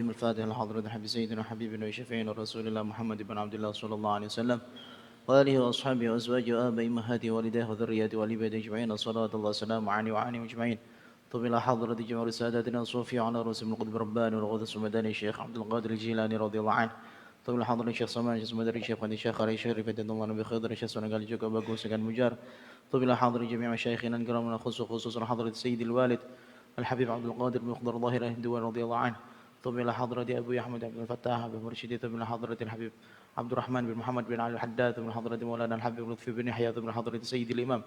الفاتح لحضرة حبيب سيدنا حبيبنا وشفيعنا رسول الله محمد بن عبد الله صلى الله عليه وسلم وآله وأصحابه وأزواجه وآبائه أمهاته والديه وذرياته والعباد أجمعين صلاة الله وسلامه عليه وعلى أجمعين. طب إلى حضرة جمهور ساداتنا الصوفية على رؤوس من القطب الرباني والغوث السمداني الشيخ عبد القادر الجيلاني رضي الله عنه. طب إلى حضرة الشيخ سلمان الشيخ مدري الشيخ ولي الشيخ علي الشريف يدد الله نبي خضر الشيخ سنغال جوكا باقوس كان مجار. طب إلى حضرة جميع مشايخنا الكرام خصوصا حضرة السيد الوالد الحبيب عبد القادر بن مخضر ظاهر الهندوان رضي الله عنه. طب إلى حضرة أبو أحمد بن الفتاح بن مرشدي. طب إلى حضرة الحبيب عبد الرحمن بن محمد بن علي الحداد بن حضرة مولانا الحبيب لطفي بن يحيى بن حضرة سيد الإمام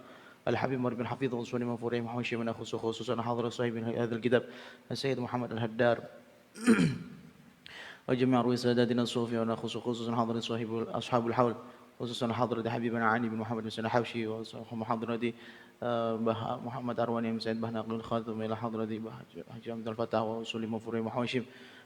الحبيب مر بن حفيظ وصول من فريم محمد شيخنا خصوصا حضرة صاحب هذا الكتاب السيد محمد الهدار وجميع رؤوس ساداتنا الصوفية خصوصا حضرة صاحب أصحاب الحول خصوصا حضرة حبيبنا علي بن محمد بن سنة حوشي وحضرة محمد أرواني بن سعيد بهنا قل خاتم إلى حضرة حجي عبد الفتاح وصول من فريم محمد شيخ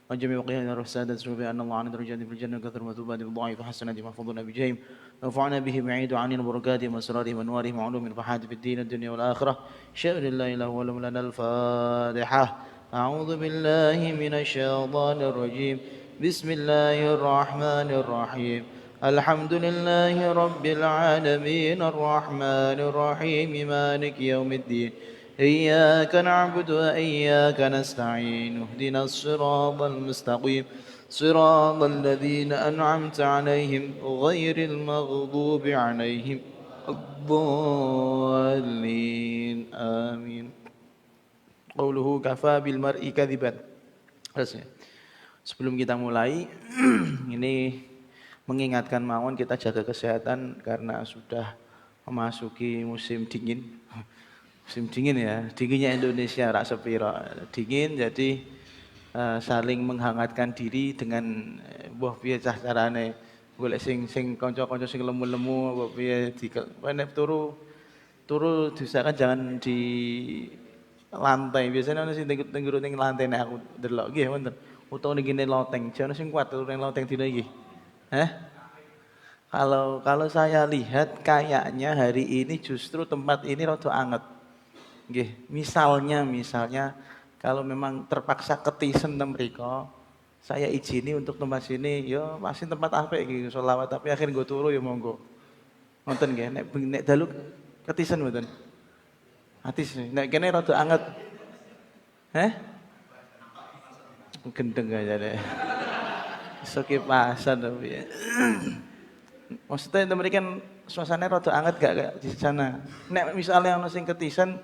وجميع بقية السادة الصوفية أن الله عن درجات في الجنة كثر مثوبات بالضعيف وحسنات محفوظنا بجيم ونفعنا به بعيد عننا بركاتهم وأسرارهم وأنوارهم وعلوم فحاد في الدين الدنيا والآخرة شأن الله إله ولم لنا الفاتحة. أعوذ بالله من الشيطان الرجيم بسم الله الرحمن الرحيم الحمد لله رب العالمين الرحمن الرحيم مالك يوم الدين إياك نعبد وإياك نستعين اهدنا الصراط المستقيم صراط الذين أنعمت عليهم غير المغضوب عليهم الضالين آمين. قوله كفى بالمرء كذبا. Sebelum kita mulai ini mengingatkan mawon kita jaga kesehatan karena sudah memasuki musim dingin. Musim dingin ya, dinginnya Indonesia rak sepiro dingin, jadi saling menghangatkan diri dengan mbah piye cah carane golek sing kanca-kanca sing lemu-lemu apa piye nek turu diusahakan jangan di lantai. Biasanya ana sing tengguru ning lantai nek aku delok nggih wonten. Utawa ning kene loteng, jane sing kuat turu ning loteng dina iki. Kalau saya lihat kayaknya hari ini justru tempat ini rada anget. Nggih, misalnya kalau memang terpaksa ketisen tem mriko, saya izini untuk tempat sini, yo pasti tempat apik iki selawat tapi akhir nggo turu ya monggo. Wonten nggih, nek dalu ketisen mboten? Atis, nek kene rada anget. Gendeng aja deh. Iso kipasan tapi ya. Maksudnya temen kan suasananya rada anget gak di sana. Nek misalnya ono sing ketisen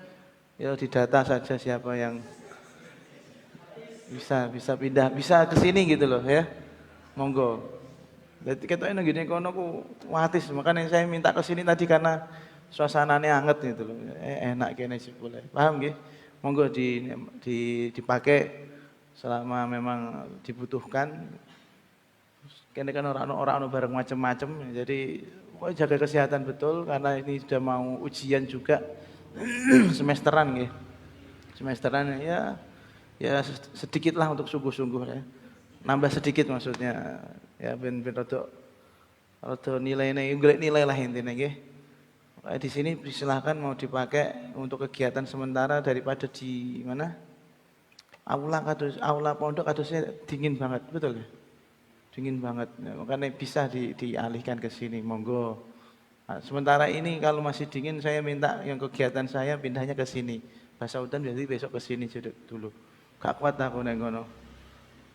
ya didata saja siapa yang bisa pindah, bisa ke sini gitu loh ya. Monggo. Jadi ketoknya nang gini kono ku watis, makanya saya minta ke sini tadi karena suasananya anget gitu loh. Enak kene sih boleh. Paham nggih? Monggo dipakai selama memang dibutuhkan. Kene kan orang bareng macam-macam, jadi jaga kesehatan betul karena ini sudah mau ujian juga semesteran nggih. Semesteran ya sedikit lah untuk sungguh-sungguh ya. Nambah sedikit maksudnya ya ben rada nilai golek nilai lah intinya nggih. Di sini silakan mau dipakai untuk kegiatan sementara daripada di mana? Aula pondok kasusnya dingin banget, betul ya? Dingin banget, makanya bisa dialihkan ke sini, monggo. Nah, sementara ini kalau masih dingin saya minta yang kegiatan saya pindahnya ke sini. Bahasa udan jadi besok ke sini dulu. Gak kuat aku neng ngono.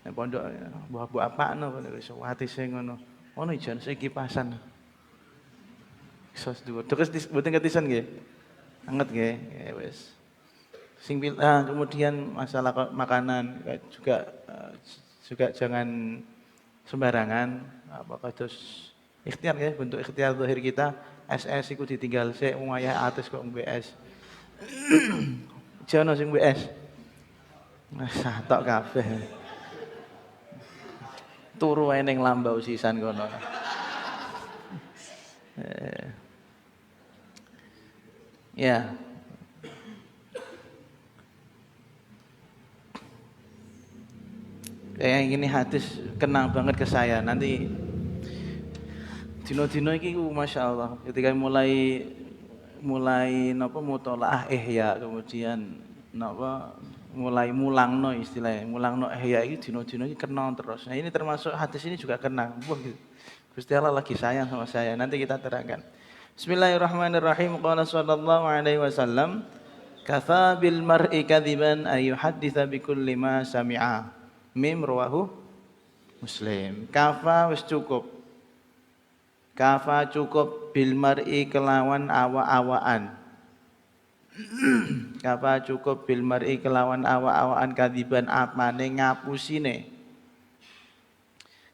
Neng pondok buah apakno iso ati sing ngono. Ono ijan sing kipasan. Iso dhuwur. Terus mboten ketisen nggih. Anget nggih, ya wis. Kemudian masalah makanan juga jangan sembarangan, apakah terus ikhtiar ya, bentuk ikhtiar zahir kita. SS iku ditinggal sik wong ayah atus kok BS. Jono sing BS. Satok kabeh. Turu wae ning lambau sisan kono. Ya. Kayak gini hadis kenang banget ke saya. Nanti dino-dino iki Masya Allah ketika mulai napa mutolaah ihya kemudian napa mulai mulangno istilahnya, mulangno ihya iki dina-dina iki kena terus. Nah, ini termasuk hadis ini juga kena. Wah, gitu. Gusti Allah lagi sayang sama saya. Nanti kita terangkan. Bismillahirrahmanirrahim. Qala sallallahu alaihi wasallam, "Kafa bil mar'i kadziban ay yuhadditsa bi kulli ma sami'a." Mim rawahu Muslim. Kafa wis cukup. Kafa cukup bil mar'i kelawan awa-awaan. Kafa cukup bil mar'i kelawan awa-awaan kadziban apane ngapusine.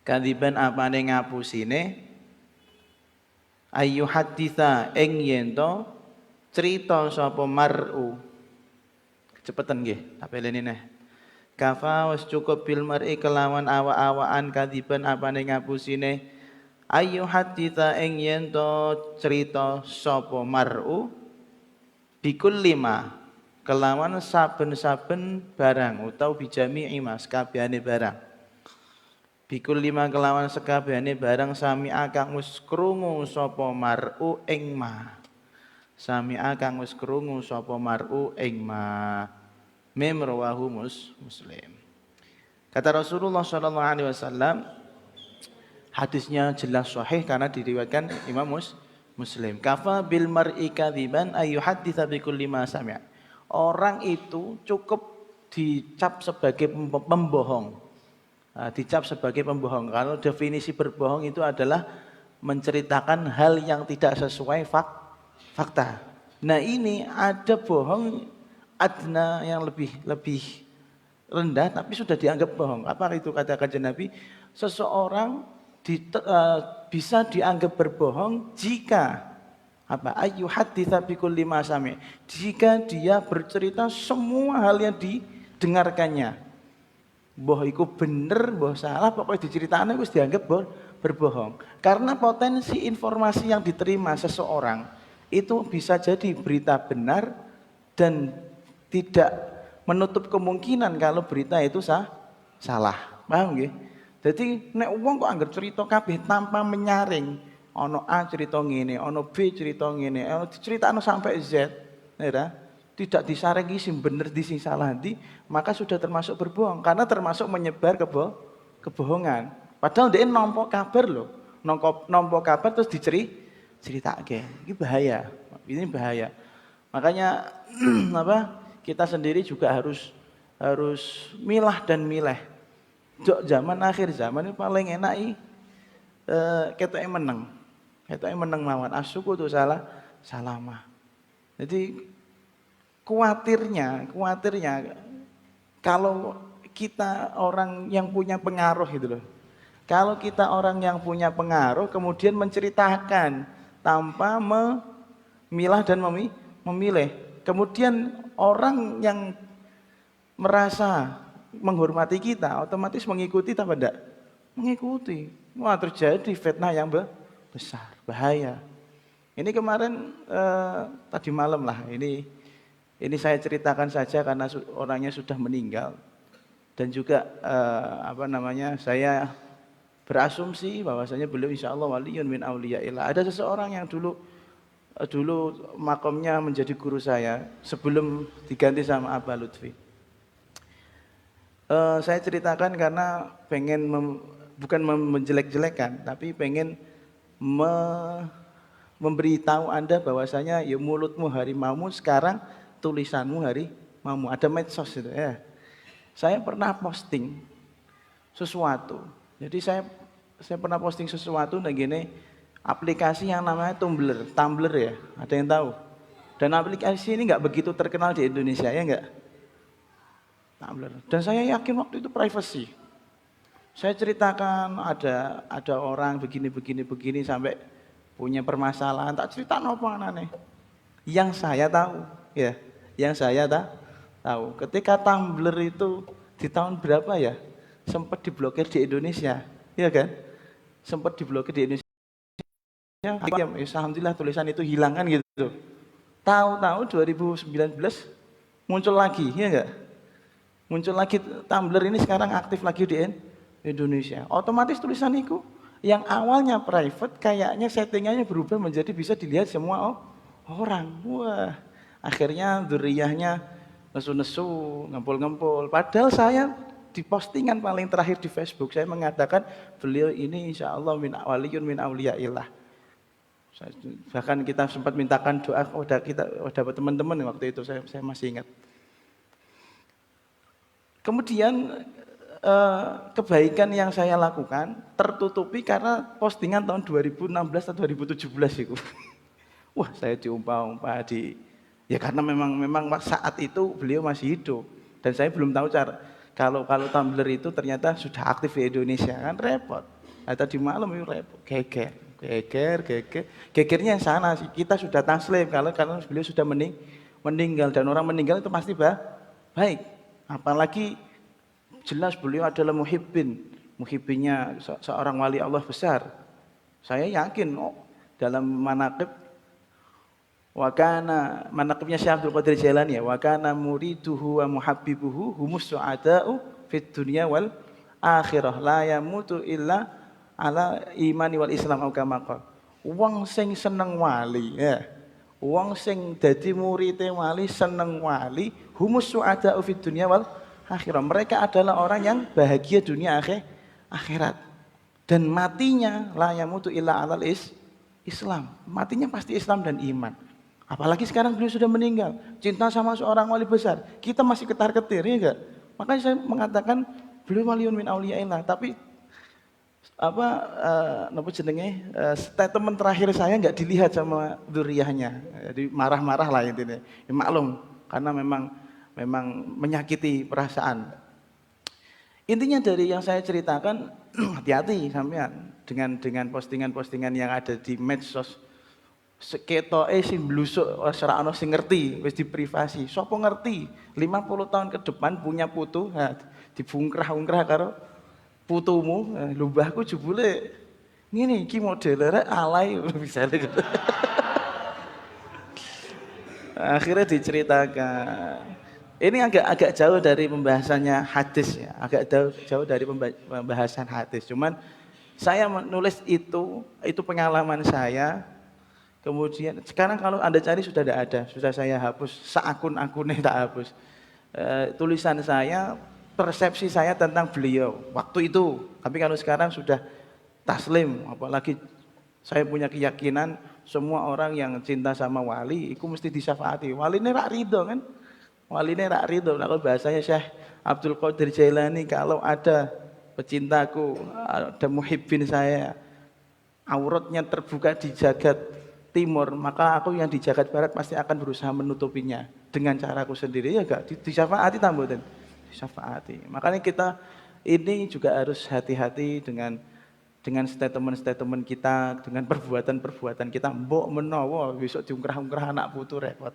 Kadziban apane ngapusine ayu haditha ing yen to crita sapa mar'u. Cepetan nggih, tak peleni neh. Kafa wis cukup bil mar'i kelawan awa-awaan kadziban apane ngapusine ayu haditha ing yen to crita sapa mar'u bikul lima kelawan saben-saben barang utawa bijami imas kabehane barang. Bikul lima kelawan sekabehane barang sami'a kang wis krungu sapa mar'u ing ma. Sami'a kang wis krungu sapa mar'u ing ma. Mim rawahu Muslim. Kata Rasulullah sallallahu alaihi wasallam, hadisnya jelas sahih karena diriwayatkan Imam Muslim. Kafa bil mar'i kadziban ay yuhadditsa bi kulli ma sami'a. Orang itu cukup dicap sebagai pembohong. Dicap sebagai pembohong. Kalau definisi berbohong itu adalah menceritakan hal yang tidak sesuai fakta. Nah, ini ada bohong adna yang lebih rendah tapi sudah dianggap bohong. Apa itu kata kajian Nabi? Seseorang bisa dianggap berbohong jika apa? Ayu haditsa bi kulli ma sami'. Jika dia bercerita semua hal yang didengarkannya. Boh iku bener, boh salah, pokoknya diceritakane wis dianggap berbohong. Karena potensi informasi yang diterima seseorang itu bisa jadi berita benar dan tidak menutup kemungkinan kalau berita itu salah. Paham nggih? Jadi nek wong kok anggere cerita kabeh tanpa menyaring, ana A cerita ngene, ana B cerita ngene, ana diceritakno sampai Z, ya. Tidak disaringi sing bener di sing salah ndi, maka sudah termasuk berbohong karena termasuk menyebar kebohongan. Padahal dia nampa kabar loh, nampa kabar terus diceritake. Ini bahaya. Ini bahaya. Makanya apa? Kita sendiri juga harus milah dan milih. Jok zaman akhir zaman ini paling enak ketoke meneng. Ketoke meneng mawon. Asuku tuh salamah. Jadi Kuatirnya kalau kita orang yang punya pengaruh gitu loh. Kalau kita orang yang punya pengaruh kemudian menceritakan tanpa memilah dan memilih. Kemudian orang yang merasa menghormati kita otomatis mengikuti apa enggak? Mengikuti. Wah, terjadi fitnah yang besar, bahaya. Ini kemarin tadi malam lah ini saya ceritakan saja karena orangnya sudah meninggal dan juga saya berasumsi bahwasanya beliau insya Allah waliyun min auliyaillah. Ada seseorang yang dulu makamnya menjadi guru saya sebelum diganti sama Abah Lutfi. Saya ceritakan karena pengen bukan menjelek-jelekan tapi pengen memberitahu Anda bahwasanya ya mulutmu harimaumu sekarang tulisanmu harimaumu. Ada medsos itu ya. Saya pernah posting sesuatu. Jadi saya pernah posting sesuatu nah gini aplikasi yang namanya Tumblr ya. Ada yang tahu? Dan aplikasi ini nggak begitu terkenal di Indonesia ya nggak? Tumblr. Dan saya yakin waktu itu privacy. Saya ceritakan ada orang begini sampai punya permasalahan. Tak cerita apa aneh. Yang saya tahu ya. Yang saya tahu ketika Tumblr itu di tahun berapa ya sempat diblokir di Indonesia, ya kan? Sempat diblokir di Indonesia. Alhamdulillah tulisan itu hilang kan gitu. Tahu-tahu 2019 muncul lagi, ya enggak? Muncul lagi Tumblr ini sekarang aktif lagi di Indonesia. Otomatis tulisan itu yang awalnya private kayaknya settingannya berubah menjadi bisa dilihat semua orang. Wah. Akhirnya dzurriyyahnya nesu-nesu, ngempul-ngempul. Padahal saya di postingan paling terakhir di Facebook saya mengatakan beliau ini insya Allah min waliyun min auliyaillah. Bahkan kita sempat mintakan doa kepada teman-teman waktu itu, saya masih ingat. Kemudian kebaikan yang saya lakukan tertutupi karena postingan tahun 2016 atau 2017 itu. Wah, saya diumpah-umpah ya karena memang saat itu beliau masih hidup dan saya belum tahu cara kalau Tumblr itu ternyata sudah aktif di Indonesia, kan repot. Nah, tadi malam itu repot, gegernya yang sana sih. Kita sudah taslim karena beliau sudah meninggal dan orang meninggal itu pasti baik. Apalagi jelas beliau adalah muhibbinnya seorang wali Allah besar. Saya yakin dalam manaqib manaqibnya Syekh Abdul Qadir Jailani ya, wa kana muriduhu wa muhabbibuhu humus su'ada'u fid dunya wal akhirah la yamutu illa ala imani wal islam au kama qala. Wong sing seneng wali ya. Wong sing dadi murite wali seneng wali humus su'ada'u fid dunya wal akhirah. Mereka adalah orang yang bahagia dunia akhirat. Dan matinya la yamutu illa alal Islam. Matinya pasti Islam dan iman. Apalagi sekarang beliau sudah meninggal, cinta sama seorang wali besar, kita masih ketar-ketir, ya enggak? Makanya saya mengatakan beliau waliyun min auliyaillah, tapi statement terakhir saya enggak dilihat sama dzurriyyahnya. Jadi marah-marah lah intinya. Ya, maklum, karena memang menyakiti perasaan. Intinya dari yang saya ceritakan, hati-hati sampean dengan postingan-postingan yang ada di medsos. Seketoke sing blusuk ora ana sing ngerti, wis diprivasi. Sopo ngerti 50 tahun ke depan punya putu, dibungkrah-ungkrah karo putumu, lumbahku jebule ngene iki modele alay misale gitu. Akhirnya diceritakan. Ini agak jauh dari pembahasannya hadis ya, agak jauh dari pembahasan hadis. Cuman saya menulis itu pengalaman saya. Kemudian sekarang kalau Anda cari sudah tidak ada, sudah saya hapus, seakun-akunnya tak hapus. Tulisan saya, persepsi saya tentang beliau waktu itu. Tapi kalau sekarang sudah taslim, apalagi saya punya keyakinan semua orang yang cinta sama wali itu mesti disyafaati. Wali ini rak ridho kan? Wali ini rak ridho. Nah, kalau bahasanya Syekh Abdul Qadir Jailani, kalau ada pecintaku, ada muhibbin saya, auratnya terbuka di jagat timur, maka aku yang di jagat barat pasti akan berusaha menutupinya dengan caraku sendiri, ya enggak? Disyafaati tambuhan. Disyafaati. Makanya kita ini juga harus hati-hati dengan statement-statement kita, dengan perbuatan-perbuatan kita. Mbok menawa besok diungkrah-ungkrah anak putu repot.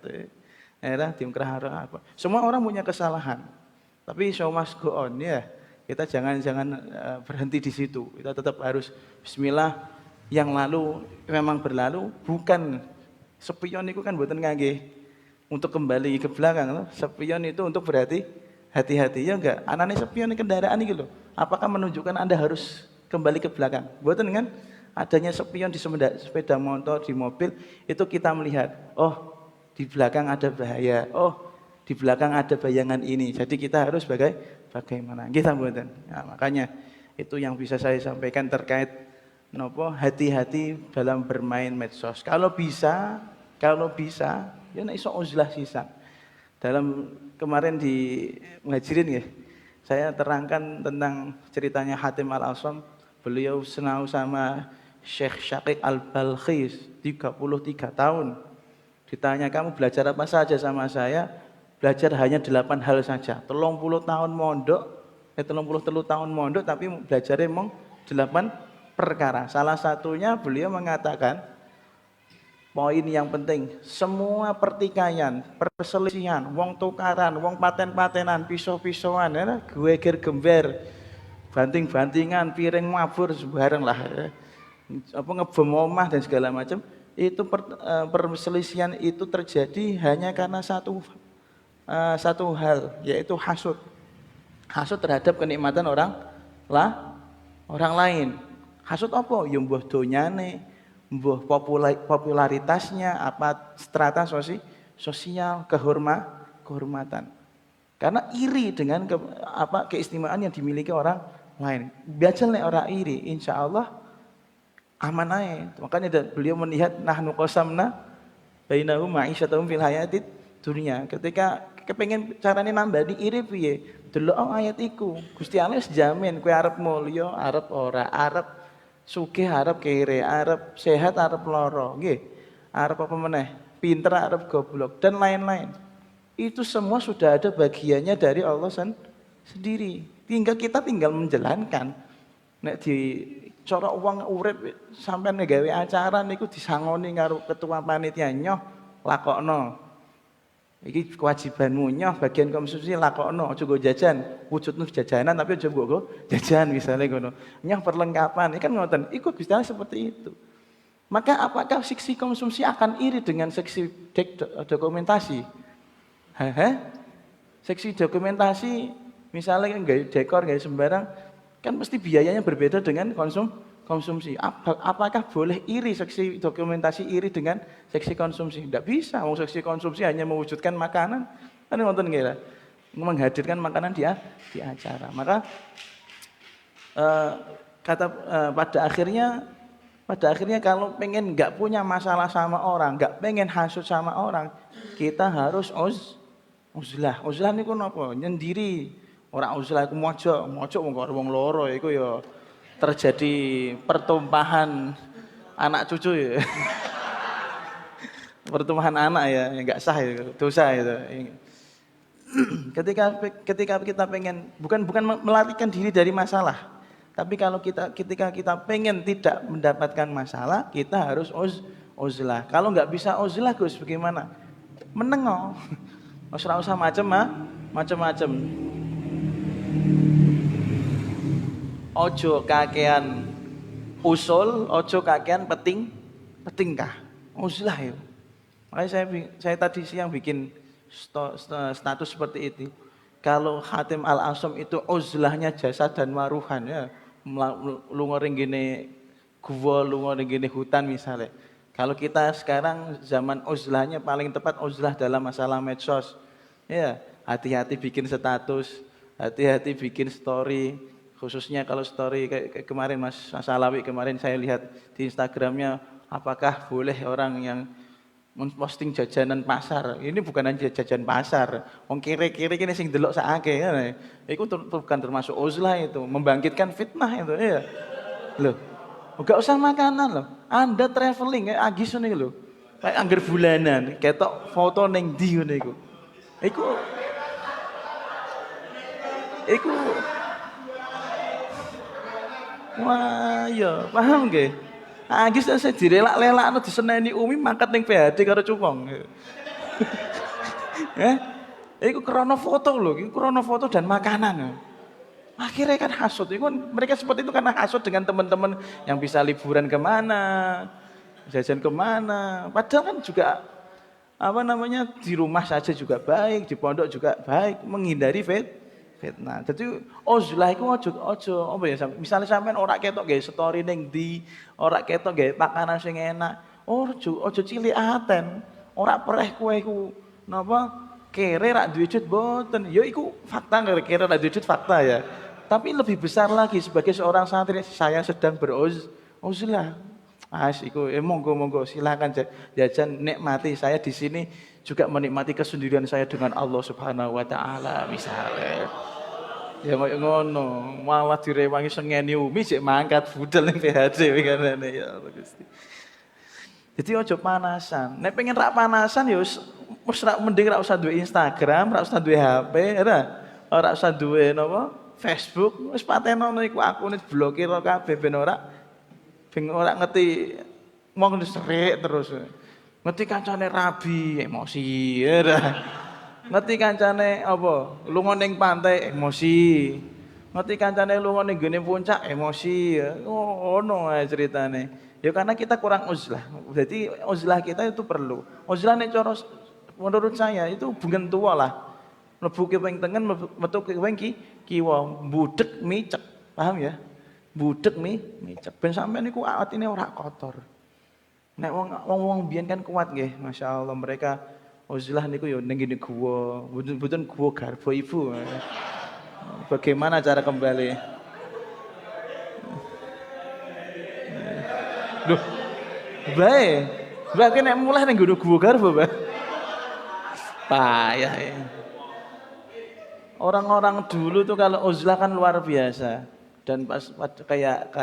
Diungkrah apa. Semua orang punya kesalahan. Tapi show must go on ya. Kita jangan berhenti di situ. Kita tetap harus bismillah. Yang lalu memang berlalu, bukan spion itu kan buatan ngangge untuk kembali ke belakang. Spion itu untuk berarti hati-hati, ya enggak? Anane spion kendaraan ini loh. Apakah menunjukkan Anda harus kembali ke belakang? Buatan kan adanya spion di sepeda motor, di mobil, itu kita melihat, oh di belakang ada bahaya, oh di belakang ada bayangan ini. Jadi kita harus bagaimana? Kita buatan. Nah, makanya itu yang bisa saya sampaikan terkait hati-hati dalam bermain medsos. Kalau bisa, ya nek iso uzlah sisan. Dalam kemarin di ngajirin ya, saya terangkan tentang ceritanya Hatim Al-Asam. Beliau senau sama Syekh Syaqiq Al-Balkhis 33 tahun. Ditanya, kamu belajar apa saja sama saya? Belajar hanya 8 hal saja. 30 tahun mondok, 33 tahun mondok tapi belajarnya mong 8 perkara. Salah satunya beliau mengatakan poin yang penting, semua pertikaian, perselisihan, wong tukaran, wong paten-patenan, pisau-pisauan, ya, geger gember, banting-bantingan, piring mabur bareng lah, ya. Apa ngebom omah dan segala macam, itu perselisihan itu terjadi hanya karena satu hal, yaitu hasud. Hasud terhadap kenikmatan orang lain. Hasud apa? Ya mbuh donyane, mbuh popularitasnya, apa strata sosial, kehormatan. Karena iri dengan keistimewaan yang dimiliki orang lain. Biasa nek orang iri, insya Allah aman aja. Makanya beliau melihat nahnu qasamna bainahum ma'isyatahum fil hayatid dunya. Ketika kepengen carane nambah iri piye? Delok ayat iku. Gusti Allah wis jamin kowe arep mulya, arep ora, arep sugih, arep kere, arep sehat, arep lara, nggih. Arep apa meneh? Pinter, arep goblok dan lain-lain. Itu semua sudah ada bagiannya dari Allah sendiri. Kita tinggal menjalankan. Nek di cara uang urip sampean gawe acara niku disangoni karo ketua panitia nyoh lakokno. Iki kewajibanmu nyoh bagian konsumsi lakokno, aja nggo jajan. Wujudmu jajanan tapi aja nggo jajan misalnya ngono. Nyoh perlengkapan, iki kan ngoten. Iku Gusti Allah seperti itu. Maka apakah seksi konsumsi akan iri dengan seksi dokumentasi? Seksi dokumentasi misalnya kan gaya dekor, gaya sembarang kan pasti biayanya berbeda dengan konsumsi. Apakah boleh iri seksi dokumentasi iri dengan seksi konsumsi? Tidak bisa. Mau seksi konsumsi hanya mewujudkan makanan, kan nonton ngira, menghadirkan makanan di acara. Maka pada akhirnya kalau pengen nggak punya masalah sama orang, nggak pengen hasut sama orang, kita harus uzlah. Uzlah niku napa? Nyendiri. Ora uzlah iku mojok wong karo wong loro iku ya terjadi pertumpahan anak cucu ya. Pertumpahan anak ya, enggak sah itu, dosa itu. Ketika kita pengen bukan melarikan diri dari masalah. Tapi kalau ketika kita pengen tidak mendapatkan masalah, kita harus uzlah. Kalau enggak bisa uzlah Gus bagaimana? Menengok. Ora usah macem-macem. Ojo kakean usul, ojo kakean petingkah. Uzlah ya. Makanya saya tadi siang bikin status seperti itu. Kalau Hatim Al-Asam itu uzlahnya jasad dan waruhan ya. Lunga ring gini gua, lunga ring gini hutan misalnya. Kalau kita sekarang zaman uzlahnya paling tepat uzlah dalam masalah medsos. Ya, hati-hati bikin status, hati-hati bikin story. Khususnya kalau story kayak kemarin Mas Alawi kemarin saya lihat di Instagramnya, apakah boleh orang yang memposting jajanan pasar? Ini bukan hanya jajan pasar. Wong kiri-kiri kene sing delok sakake ngene. Iku bukan termasuk uzlah itu, membangkitkan fitnah itu ya. Loh, enggak usah makanan loh. Anda traveling kayak Agis ngene lho. Kayak angger bulanan, ketok foto ning ndi ngene iku. Iku wah ya, paham nggih? Agis saya direlak-lelakno diseneni Umi mangkat ning PHD karo cupong. Iku krana foto lho, iku krana foto dan makanan. Akhirnya kan hasut, itu mereka seperti itu karena hasut dengan teman-teman yang bisa liburan kemana, jajan kemana. Padahal kan juga di rumah saja juga baik, di pondok juga baik, menghindari fitnah. Jadi uzlah iku ojo apa ya, misalnya sampean ora ketok gawe story ning ndi, ora ketok gawe pakanan sing enak, ojo cilik aten. Ora pereh kowe iku napa kere rak duwe duit mboten. Ya iku fakta, kere rak duwe duit fakta ya. Tapi lebih besar lagi sebagai seorang santri saya sedang beruzlah. Iku monggo silakan jajan nikmati. Saya di sini juga menikmati kesendirian saya dengan Allah Subhanahu wa taala misalnya. Ya koyo ngono, malah direwangi sengeni Umi sik mangkat budal ning PHD kanane ya Allah Gusti. Jadi ojo panasan. Nek pengen rak panasan ya wis mending rak usah duwe Instagram, rak usah duwe HP, ora usah duwe napa? Facebook. Wis patenono iku akune diblokir kabeh ben ora ngerti wong serik terus. Ngerti kancane rabi emosi, ngerti kancane apa? Lunga ning pantai emosi. Ngerti kancane lunga ning gone puncak emosi. Oh, ono ae ceritane. Ya karena kita kurang uzlah. Jadi uzlah kita itu perlu. Uzlah nek cara menurut saya itu bukan tua lah. Mlebu keping tengen metu keping kiwa, budek micek. Paham ya? Budek micek. Ben sampean niku atine ora kotor. Nek wong biyen kan kuat nggih, masyaallah mereka uzlah niku yo ning ngene guwa, mboten guwa garba ibu. Bagaimana cara kembali? Loh, bae. Mbak ki nek mulih ning guwa garba, Mbak. Payah ya. Orang-orang dulu tuh kalau uzlah kan luar biasa. Dan pas kayak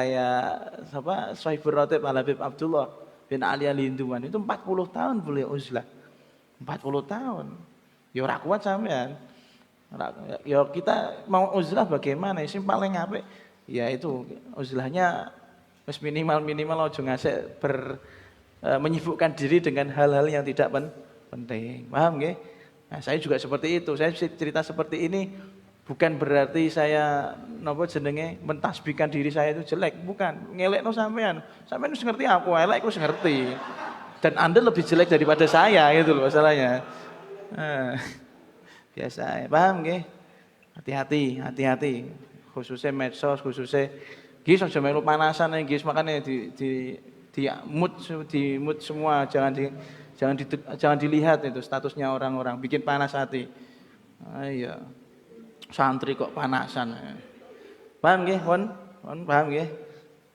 siapa Sohibur Rotib Al Habib Abdullah bin Ali Al-Hinduman itu 40 tahun boleh uzlah. 40 tahun. Ya ora kuat sampean. Ya kita mau uzlah bagaimana? Sing paling apik ya itu uzlahnya wis minimal aja ngasih menyibukkan diri dengan hal-hal yang tidak penting. Paham nggih? Nah, saya juga seperti itu. Saya cerita seperti ini bukan berarti saya napa jenenge mentasbihkan diri saya itu jelek, bukan. Ngelekno sampean. Sampean wis ngerti aku elek, aku wis ngerti. Dan Anda lebih jelek daripada saya gitu loh masalahnya. Biasa, paham nggih? Hati-hati. Khususnya medsos, khususnya nggih aja melu panasan nggih makane di mood semua jangan dilihat itu statusnya orang-orang bikin panas hati. Iya. Santri kok panasan. Paham nggih, Pon? Paham nggih?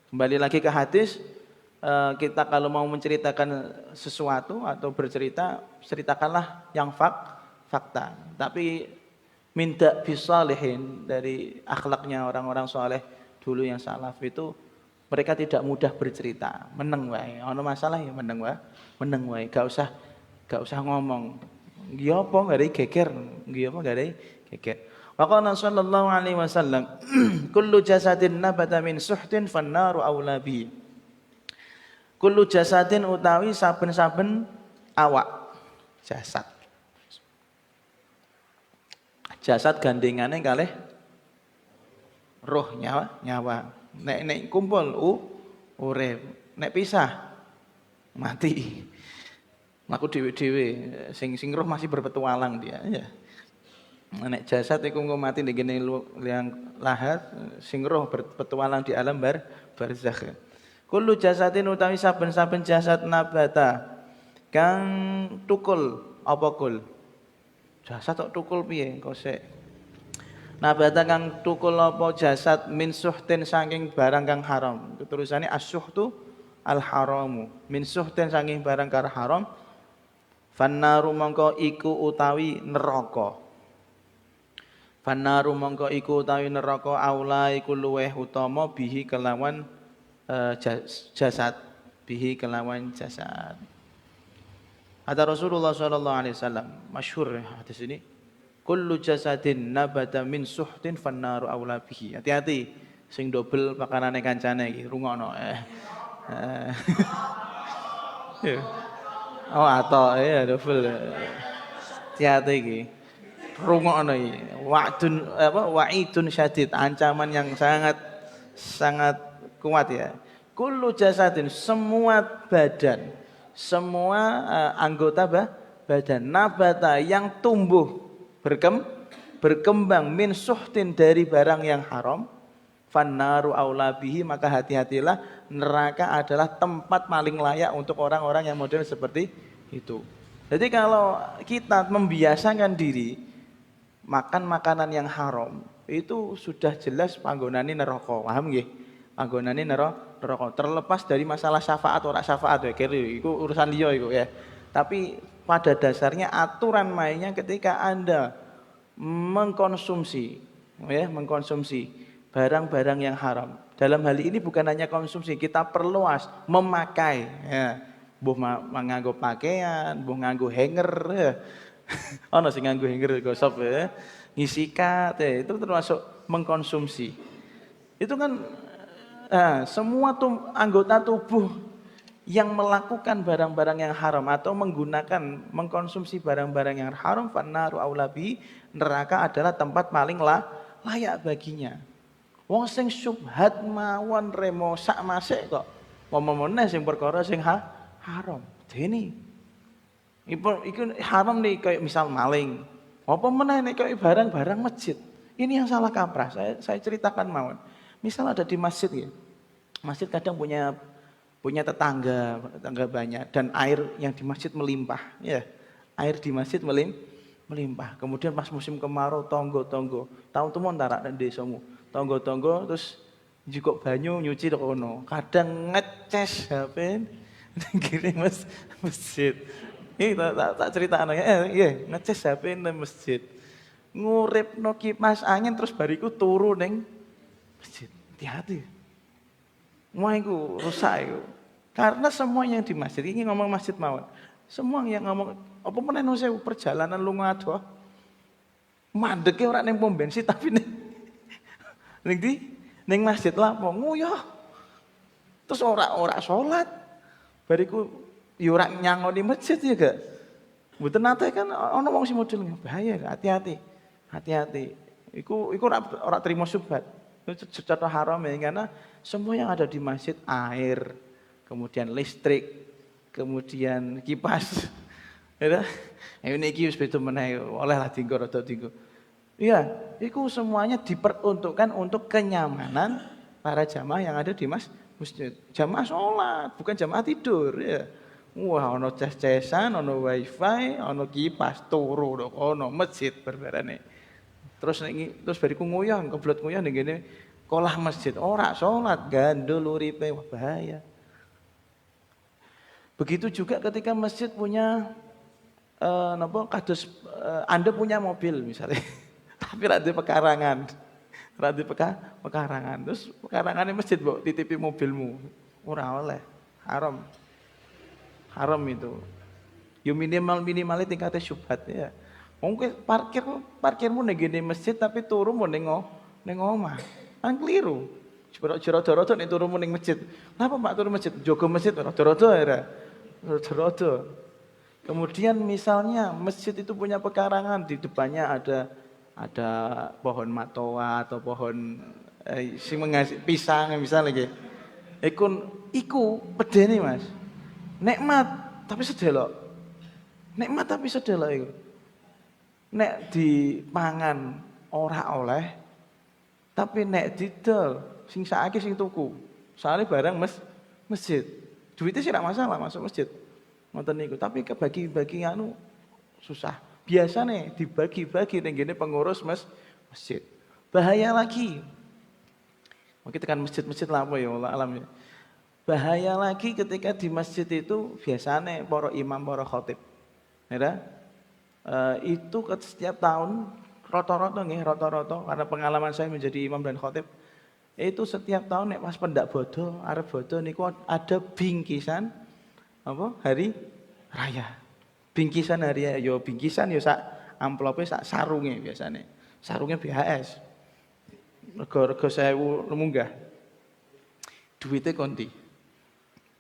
Kembali lagi ke hadis, kita kalau mau menceritakan sesuatu atau bercerita, ceritakanlah yang fakta. Tapi minta bisalihin dari akhlaknya orang-orang soleh dulu yang salaf itu mereka tidak mudah bercerita, meneng wae. Ono masalah ya meneng wae. Gak usah ngomong. Nggih apa gak ada geger, nggih apa gak ada geger. Waqala sallallahu alaihi wasallam, kullu jasadin nabata min suhtin fannaru aula bi. Kullu jasadin utawi saben-saben awak jasad. Jasad gandengane kalih roh nyawa. Nek kumpul urip, nek pisah mati. Aku dhewe-dhewe sing roh masih berpetualang dia ya. Nek jasad iku engko mati ning kene liang lahat, sing roh berpetualang di alam barzakh. Kullu jasadin utawi saben-saben jasad nabata kang tukul apa kul? Jasad tok tukul piye kok sik? Nabata kang tukul apa jasad min suhtin saking barang kang haram. Terusane as-suhtu al-haramu. Min suhtin saking barang kang haram. Fannaru mongko iku utawi neraka. Fannaru mongko iku utawi neraka aula iku luweh utama bihi kelawan jasad. Bihi kelawan jasad. Ada Rasulullah sallallahu alaihi wasallam masyhur hadis ini. Kullu jasadin nabata min suhtin fannaru aula bihi. Hati-hati sing dobel pakanane kancane iki rungokno. Oh atok ya dobel. Hati-hati iki. Rungokno iki. Wa'idun syadid, ancaman yang sangat kuat ya. Kullu jasadin, semua badan, semua anggota badan nabata yang tumbuh berkembang min suhtin dari barang yang haram fannaru aula bihi, maka hati-hatilah neraka adalah tempat paling layak untuk orang-orang yang model seperti itu. Jadi kalau kita membiasakan diri makan makanan yang haram itu sudah jelas panggonane neraka, paham nggih? Panggonane neraka terlepas dari masalah syafaat ora syafaat ya kira iku urusan liya iku ya. Tapi pada dasarnya aturan mainnya ketika Anda mengkonsumsi barang-barang yang haram. Dalam hal ini bukan hanya konsumsi, kita perluas memakai ya. Mbuh nganggo pakaian, mbuh nganggo hanger ya. Ono sing nganggo hanger gosop ya. Ngisikat ya, itu termasuk mengkonsumsi. Itu kan semua anggota tubuh yang melakukan barang-barang yang haram atau mengkonsumsi barang-barang yang haram fannaru aulabi, neraka adalah tempat paling layak baginya. Wong sing syubhat mawon remo sak masik kok momone sing perkara sing haram. Dene iku haram nih kayak misal maling. Apa meneh nek kayak barang-barang masjid. Ini yang salah kaprah. Saya ceritakan mawon. Misal ada di masjid ya. Masjid kadang punya tetangga banyak dan air yang di masjid melimpah ya. air di masjid melimpah. Kemudian pas musim kemarau tonggo-tonggo, tahu tuh montara nang desamu. Tonggo-tonggo terus jikok banyu nyuci tok kono. Kadang ngeces HP ning kene masjid. Ini tak cerita anaknya, iya ngeces HP nang masjid. Nguripno kipas angin terus bariku turu ning masjid. Hati-hati. Wah iku rusak iku. Karena semua yang di masjid, ini ngomong masjid mawon. Semua yang ngomong apa meneh sewu perjalanan lunga adoh. Mandeke ora ning pom bensin tapi ning ning masjid lapo nguyuh. Terus ora salat. Bariku ya ora nyangoni masjid ya gak. Mboten nate kan ana wong sing model bahaya, hati-hati. Hati-hati. Iku ora terima syubhat. Itu secara haram ya karena semua yang ada di masjid air, kemudian listrik, kemudian kipas. Ya. Ini iki wis beda meneh oleh lah dinggo rada dinggo. Iya, itu semuanya diperuntukkan untuk kenyamanan para jamaah yang ada di masjid. Jamaah sholat, bukan jamaah tidur ya. Wah, ono ces-cesan, ono wifi, ono kipas, turu dok, ono masjid berbarane. Terus bariku nguyang, keblot nguyang ning kene kolah masjid, ora sholat, gandul uripe, wah bahaya. Begitu juga ketika masjid punya Anda punya mobil misalnya. Tapi rada pekarangan. Pekarangan. Terus pekarangannya masjid, Mbok, titipi mobilmu. Ora oleh. Haram. Haram itu. Yo minimal tingkatnya syubhat ya. Mungkin parkirmu ning ngene masjid tapi turumu ning omah. Kan keliru. Jero-jero nek turumu ning masjid. Napa Pak turu masjid? Jaga masjid rada-rada ya. Rada-rada. Kemudian misalnya masjid itu punya pekarangan, di depannya ada pohon matoa atau pohon sing mengasih pisang misalnya gitu. Iku pedene Mas. Nikmat tapi sedelok. Nikmat tapi sedelok iku. Nek dipangan ora oleh tapi nek didol sing sakake sing tuku. Soalnya barang masjid. Duitnya sih tidak masalah masuk masjid. Ngoten niku, tapi kebagi-bagi susah. Biasa nih dibagi-bagi ning ngene pengurus masjid. Bahaya lagi. Mungkin tekan masjid-masjid lah apa ya Allah alam ya. Bahaya lagi ketika di masjid itu biasanya para imam, para khatib. Ya, itu setiap tahun rata-rata karena pengalaman saya menjadi imam dan khatib itu setiap tahun nek pas pendak bodo, arep bodo niku ada bingkisan apa? Hari raya. Bingkisan hari raya, yo bingkisan yo sak amplope sak sarunge biasane. Sarunge BHS. Rego 1000 munggah. Duite konti.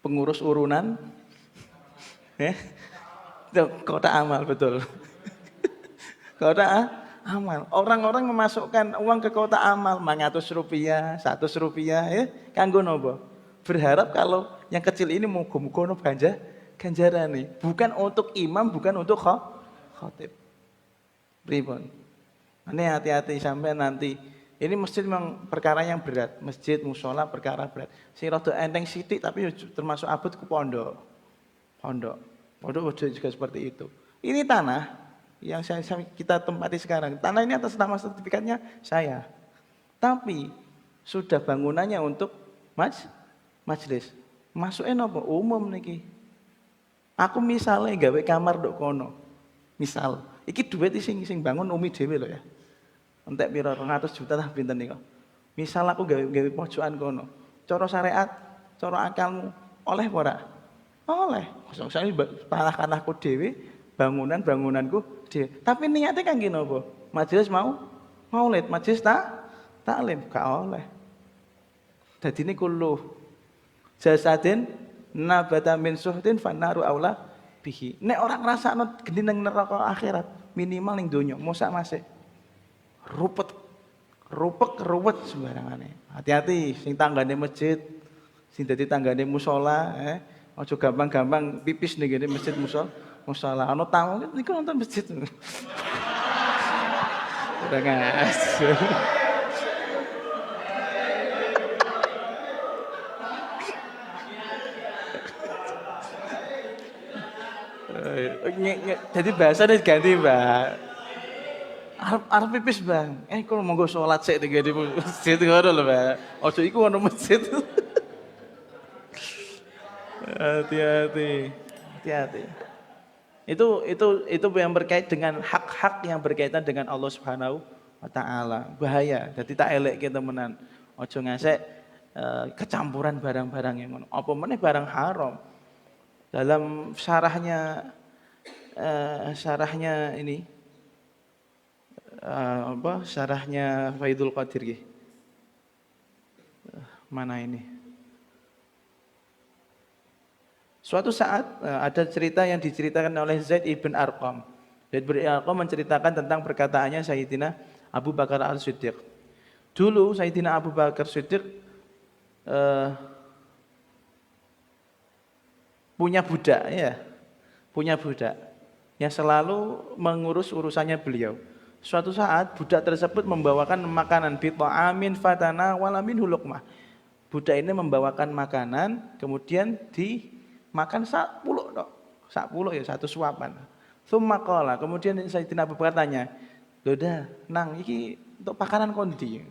Pengurus urunan kotak amal betul. Kotak amal. Orang-orang memasukkan uang ke kotak amal, Rp100, Rp100 ya. Kanggo nopo? Berharap kalau yang kecil ini muga-muga ono ganjaran nih. Bukan untuk imam, bukan untuk khatib. Pripun? Ini hati-hati sampai nanti. Ini masjid memang perkara yang berat. Masjid, mushola perkara berat. Sing rada enteng sithik tapi termasuk abot ke pondok. Pondok juga seperti itu. Ini tanah yang kita tempati sekarang. Tanah ini atas nama sertifikatnya saya. Tapi sudah bangunannya untuk majelis. Masuknya napa? Umum niki. Aku misalnya gawe kamar nduk kono. Misal, iki duit sing bangun umi dhewe lho ya. Entek pira 200 juta tah pinten niku. Misal aku gawe pojokan kono. Cara syariat, cara akalmu oleh apa ora? Oleh. Soale tanah-tanahku dhewe, bangunanku dhewe. Tapi niate kangge napa? Majelis maulid, majelis taklim gak oleh. Dadine kullu jasadin nabata min suhtin fannaru aula bihi. Nek orang ngrasakno geni nang neraka akhirat, minimal ning donya, mosok masih ruwet sembarangane. Hati-hati sing tanggane masjid, sing dadi tanggane musala, aja gampang-gampang pipis ning ngene masjid musala. Ana tamu niku nonton masjid. Udah ngas. Jadi bahasanya ganti, Mbak. Arep pipis, Bang. Kalau monggo salat sik di masjid ngono lho, Mbak. Ojo iku ono masjid. Hati-hati. Hati-hati. Itu yang berkait dengan hak-hak yang berkaitan dengan Allah Subhanahu wa taala. Bahaya. Jadi tak elekke temenan. Ojo ngasek kecampuran barang-barang yang ngono. Apa meneh barang haram. Dalam syarahnya ini syarahnya Faidul Qadir nggih. Mana ini? Suatu saat ada cerita yang diceritakan oleh Zaid ibn Arqam. Zaid ibn Arqam menceritakan tentang perkataannya Sayyidina Abu Bakar As-Siddiq. Dulu Sayyidina Abu Bakar As-Siddiq punya budak yang selalu mengurus urusannya beliau. Suatu saat budak tersebut membawakan makanan bita'amin fatana wala minhu luqmah. Budak ini membawakan makanan kemudian dimakan sak puluh ya satu suapan. Tsumma qala, kemudian Sayyidina Abu Bakar tanya, "Loda, nang iki untuk makanan kondi?"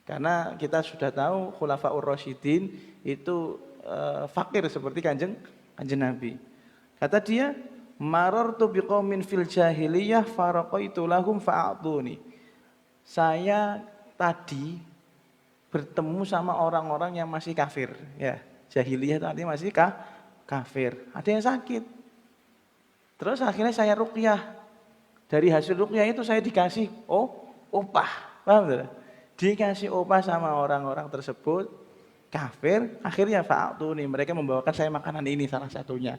Karena kita sudah tahu Khulafaur Rasyidin itu fakir seperti kanjeng Nabi. Kata dia, marartu biqaumin fil jahiliyah faraqaitu lahum fa'atuni. Saya tadi bertemu sama orang-orang yang masih kafir, ya. Jahiliyah itu artinya masih kafir. Ada yang sakit. Terus akhirnya saya ruqyah. Dari hasil ruqyah itu saya dikasih opah. Paham tidak? Dikasih opah sama orang-orang tersebut kafir, akhirnya fa'atuni, mereka membawakan saya makanan ini salah satunya.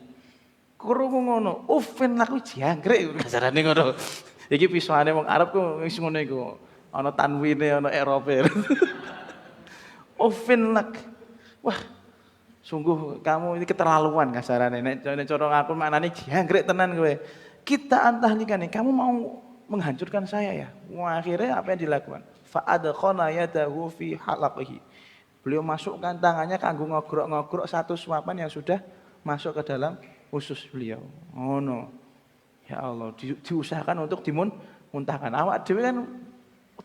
Krungu ngono, uffin laku jangkrik kasarane ngono. Iki pisane wong Arab ku wis ngono iku. Ana tanwine, ana erope. Uffin lak. Wah, sungguh kamu ini keterlaluan kasarane. Nek cara aku maknane jangkrik tenan kowe. Kita antahlikane, kamu mau menghancurkan saya ya. Wah, akhirnya apa yang dilakukan? Fa'adkhana yadahu fi halaqihi. Beliau masukkan tangannya kanggo ngogrok-ngogrok satu suapan yang sudah masuk ke dalam usus beliau. Oh no. Ya Allah, diusahakan untuk dimuntahkan. Awak dhewe kan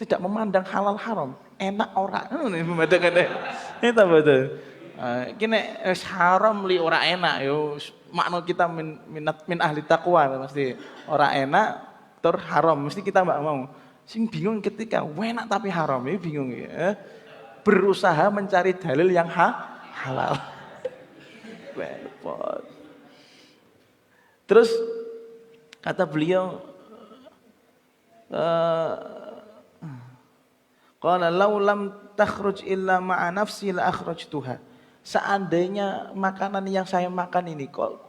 tidak memandang halal haram, enak ora. Ngono memandangkan. Itu betul. Iki nek wis haram li ora enak yo makna kita min ahli taqwa mesti ora enak tur haram mesti kita mbak mau. Sing bingung ketika enak tapi haram ya bingung ya. Berusaha mencari dalil yang halal. Repot. Terus kata beliau, qala law lam takhruj illa ma'a nafsi la akhrajtuha. Seandainya makanan yang saya makan ini kok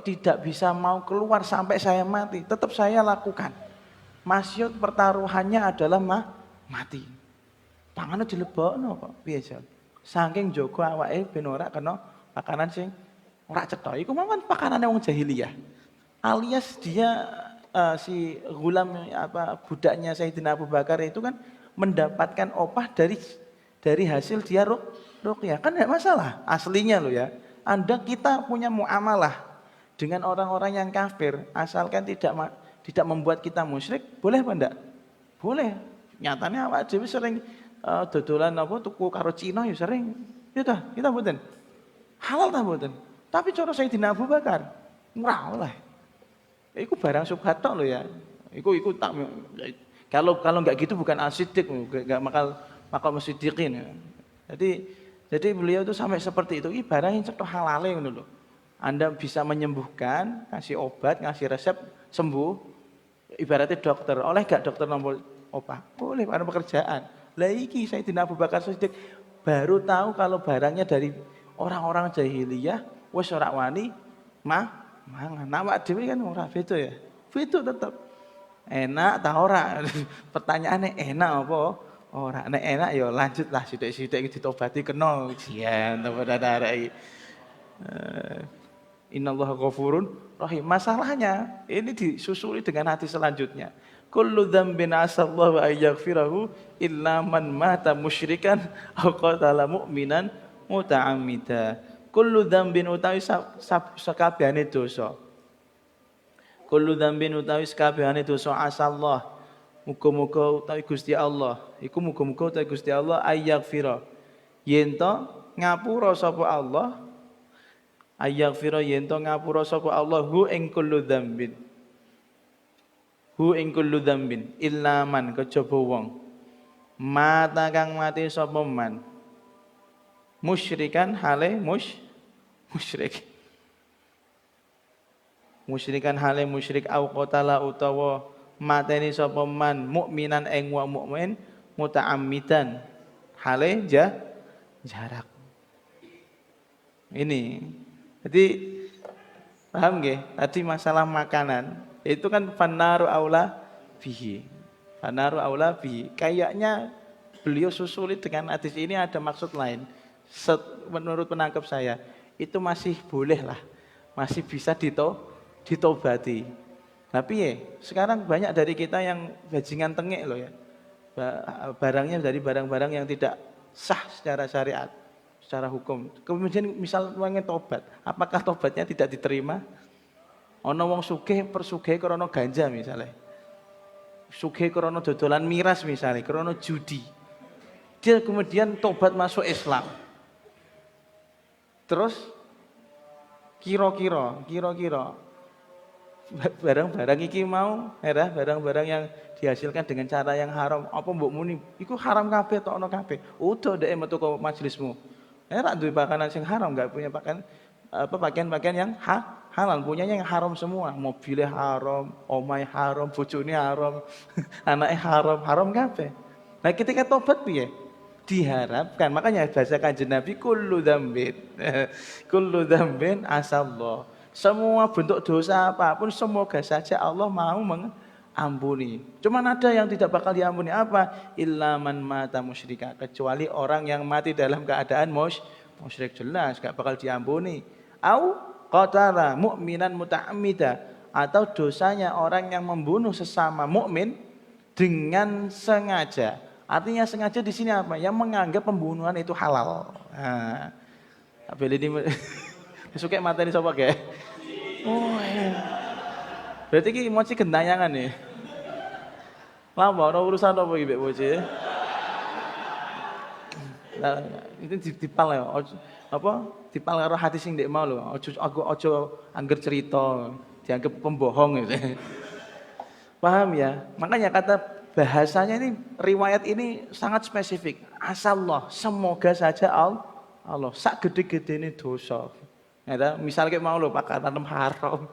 tidak bisa mau keluar sampai saya mati, tetap saya lakukan. Masyhud pertaruhannya adalah mati. Tangannya dilebokno kok biasa. Saking jaga awake ben ora kena makanan sing ora cetha. Iku mau kan pakanane wong jahiliyah. Alias dia si gulam budaknya Sayyidina Abu Bakar itu kan mendapatkan opah dari hasil dia ruqyah. Kan enggak masalah aslinya loh ya. Kita punya muamalah dengan orang-orang yang kafir asalkan tidak membuat kita musyrik, boleh apa enggak? Boleh. Nyatanya awak dhewe sering dodolan tuku karo Cina ya sering. Ya ta, kita mboten. Halal ta mboten? Tapi cara Sayyidina Abu Bakar murah oleh. Iku barang subhat tok lho ya. Iku tak kalau enggak gitu bukan as-siddiq, enggak makal siddiqin ya. Jadi beliau itu sampai seperti itu. Ini barang yang cetok halale ngono lho. Anda bisa menyembuhkan, kasih obat, ngasih resep sembuh. Ibaratnya dokter. Oleh enggak dokter nombor opah? Boleh karena pekerjaan. Lah iki Sayyidina Abu Bakar Siddiq baru tahu kalau barangnya dari orang-orang jahiliyah wis ora wani mangan. Awak dhewe kan ora beda ya. Beda tetep. Enak ta ora? Pertanyaannya enak apa ora? Nek enak ya lanjutlah sithik-sithik ditobati kena ujian apa darek. Innallaha ghafurun rahim. Masalahnya ini disusuli dengan hati selanjutnya. Kullu dzambin asallahu ayyaghfirahu illa man mata musyrikan aw qatala mu'minan muta'ammida. Kullu dzambin utawi sakabehane dosa. kullu dzambin utawi sakabehane dosa asallah. Muga-muga utawi Gusti Allah, iku muga-muga utawi Gusti Allah ayaghfira. Yen to ngapura sapa Allah, ayaghfira yen to ngapura sapa Allah hu ing kullu dzambin. Hu ing kullu dzambin illa man kejaba wong. Mata kang mati sapa man. Musyrikan hale musyrik. Musyrikan hale musyrik au qatala utawa mateni sapa man mukminan ing wong mukmin muta'ammidan hale jarak. Ini. Jadi paham nggih? Tadi masalah makanan itu kan fanaru aula bihi. Fanaru aula bihi. Kayaknya beliau susuli dengan hadis ini ada maksud lain. Menurut penangkap saya itu masih boleh lah. Masih bisa ditobati. Tapi ya, sekarang banyak dari kita yang bajingan tengek loh ya. Barangnya dari barang-barang yang tidak sah secara syariat, secara hukum. Kemudian misal uangnya tobat, apakah tobatnya tidak diterima? Ono wong sugih persugih krana ganja misalnya. Sugih krana dodolan miras misalnya, krana judi. Dia kemudian tobat masuk Islam. Terus kira-kira barang-barang iki mau barang-barang yang dihasilkan dengan cara yang haram apa mbok muni iku haram kabeh tok ono kabeh udah ndek metu ke majelismu rak duwe pakaian sing haram enggak punya pakaian yang halal punyanya yang haram semua mobilnya haram omahe haram bojone haram anake haram kabeh nah ketika tobat piye diharapkan makanya bahasa Kanjeng Nabi kullu dzambin asallah. Semua bentuk dosa apapun semoga saja Allah mau mengampuni. Cuman ada yang tidak bakal diampuni apa? Illa man mata musyrika, kecuali orang yang mati dalam keadaan musyrik jelas gak bakal diampuni. Au qatala mu'minan muta'ammida, atau dosanya orang yang membunuh sesama mukmin dengan sengaja. Artinya sengaja di sini apa? Yang menganggap pembunuhan itu halal. Nah, boleh di suka materi sapa ge? Oh iya. Berarti iki moci gentayangan nih. Lama ora urusan apa iki mbek moci? Nah, itu dipal ya. Apa? Dipal karo hati sing ndek mau lho. Aja angger cerita, dianggap pembohong gitu. Paham ya? Makanya kata bahasanya ini riwayat ini sangat spesifik. Asallah, semoga saja Allah sak gede-gedene dosa. Ya, misal kayak mau lho pakanan haram.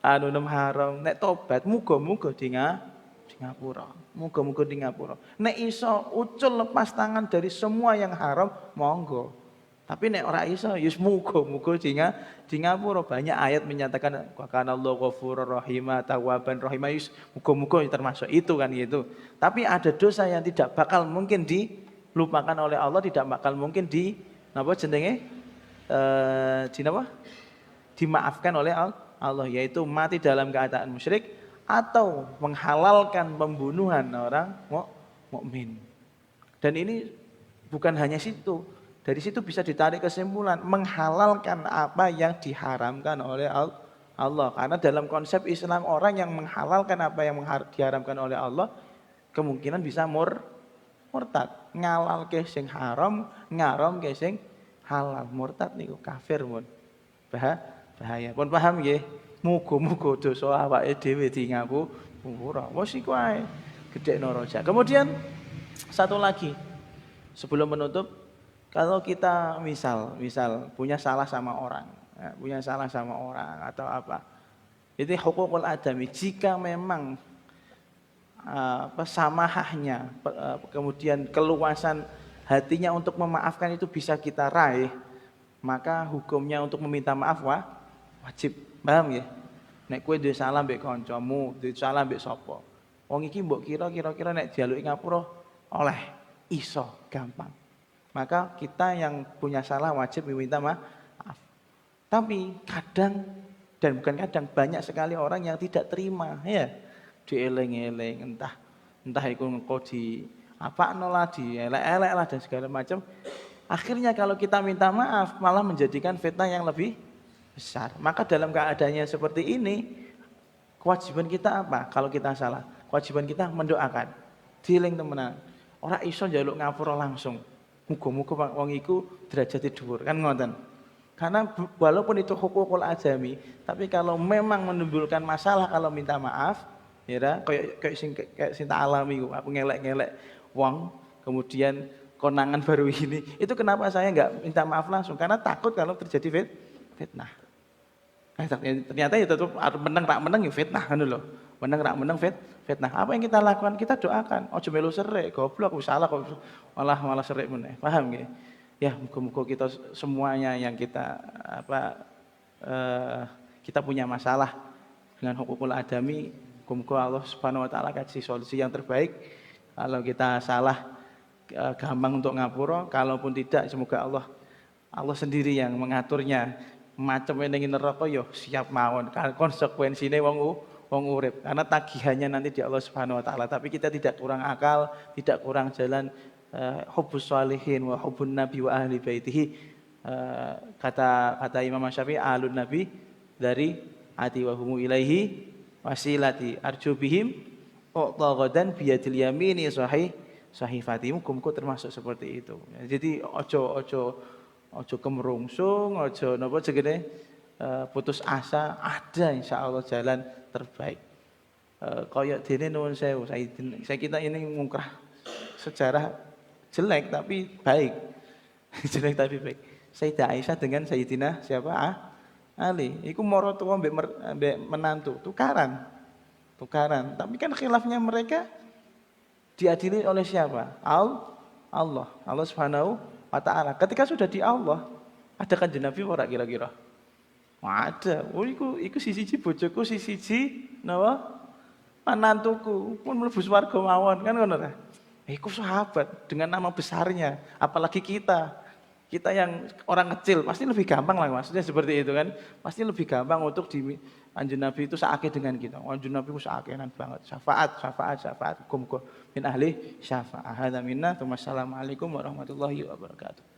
Nem haram, nek tobat muga-muga di Ngapura. Muga-muga di Ngapura. Nek iso ucul lepas tangan dari semua yang haram, monggo. Tapi nek ora iso, yus muga-muga di Ngapura. Banyak ayat menyatakan kana Allahu ghafurur rahim, tawwaban rahim. Yus muga-muga termasuk itu kan gitu. Tapi ada dosa yang tidak bakal mungkin dilupakan oleh Allah, tidak bakal mungkin napa jenenge? Dimaafkan oleh Allah, yaitu mati dalam keadaan musyrik atau menghalalkan pembunuhan orang mukmin. Dan ini bukan hanya situ. Dari situ bisa ditarik kesimpulan menghalalkan apa yang diharamkan oleh Allah. Karena dalam konsep Islam orang yang menghalalkan apa yang diharamkan oleh Allah kemungkinan bisa murtad, ngalalke sing haram, ngaramke sing halal. Murtad niku kafir mun. Bahaya. Pun paham nggih? Muga-muga dosa awake dhewe di ngapura. Wes iku ae. Gedhekno rojak. Kemudian satu lagi sebelum menutup, kalau kita misal punya salah sama orang, atau apa. Itu hukukul adami. Jika memang samahahnya kemudian keluasan hatinya untuk memaafkan itu bisa kita raih, maka hukumnya untuk meminta maaf wajib. Paham ya? Nek kowe duwe salah mbek kancamu, duwe salah mbek sapa? Wong iki mbok kira-kira nek dialuki ngapura oleh iso gampang. Maka kita yang punya salah wajib meminta maaf. Tapi kadang dan bukan kadang banyak sekali orang yang tidak terima ya. Dieling-eling entah iku engko di apakno lah, dielek-elek lah dan segala macam. Akhirnya kalau kita minta maaf malah menjadikan fitnah yang lebih besar. Maka dalam keadaannya seperti ini, Kewajiban kita apa? Kalau kita salah, kewajiban kita mendoakan. Dieling temenan. Ora iso njaluk ngapura langsung. Muga-muga wong iku derajate dhuwur, kan ngoten. Karena walaupun itu hukukul adami, tapi kalau memang menimbulkan masalah kalau minta maaf, ya kayak sing tak alami aku ngelek-ngelek wong, kemudian konangan baru ini, itu kenapa saya nggak minta maaf langsung? Karena takut kalau terjadi fitnah. Ternyata itu tuh menang tak menang ya fitnah kan loh. Menang tak menang fitnah. Apa yang kita lakukan? Kita doakan. Ojo melu serik, goblok salah kok malah serik meneh. Paham nggih? Ya, muga-muga kita semuanya yang kita kita punya masalah dengan hukukul adami, muga-muga Allah Subhanahu wa taala kasih solusi yang terbaik. Kalau kita salah gampang untuk ngapura, kalaupun tidak semoga Allah sendiri yang mengaturnya. Macam ning neraka yo siap mawon. Konsekuensine wong urip. Karena tagihannya nanti di Allah Subhanahu wa taala. Tapi kita tidak kurang akal, tidak kurang jalan hubbus sholihin wa hubbun nabi wa ahli baitihi. Kata Imam Syafi'i alun nabi dari ati wa humu ilaihi wasilati arju bihim uqtagodan biyadil yamini sahifatimu kumku termasuk seperti itu. Jadi ojo kemerungsung, ojo napa jenenge putus asa, ada insyaallah jalan terbaik. Kaya dene nuwun sewu, saya kita ini ngungkah sejarah jelek tapi baik. Jelek tapi baik. Sayyidah Aisyah dengan Sayyidina siapa? Ali. Iku moro tuwa mbek menantu, tukaran. Tapi kan khilafnya mereka diadili oleh siapa? Allah Subhanahu wa ta'ala. Ketika sudah di Allah, ada kanjeng Nabi ora kira-kira? Ada. Oh iku siji bojoku, siji napa? Manantuku, pun mlebu swarga mawon, kan ngono ta? Iku sahabat dengan nama besarnya, apalagi kita yang orang kecil pasti lebih gampang lah, maksudnya seperti itu kan. Pasti lebih gampang untuk di Kanjeng Nabi itu seakeh dengan kita. Kanjeng Nabi itu seakehan banget. Syafaat. Hukum min ahli syafaat. Hadza minna. Wassalamualaikum warahmatullahi wabarakatuh.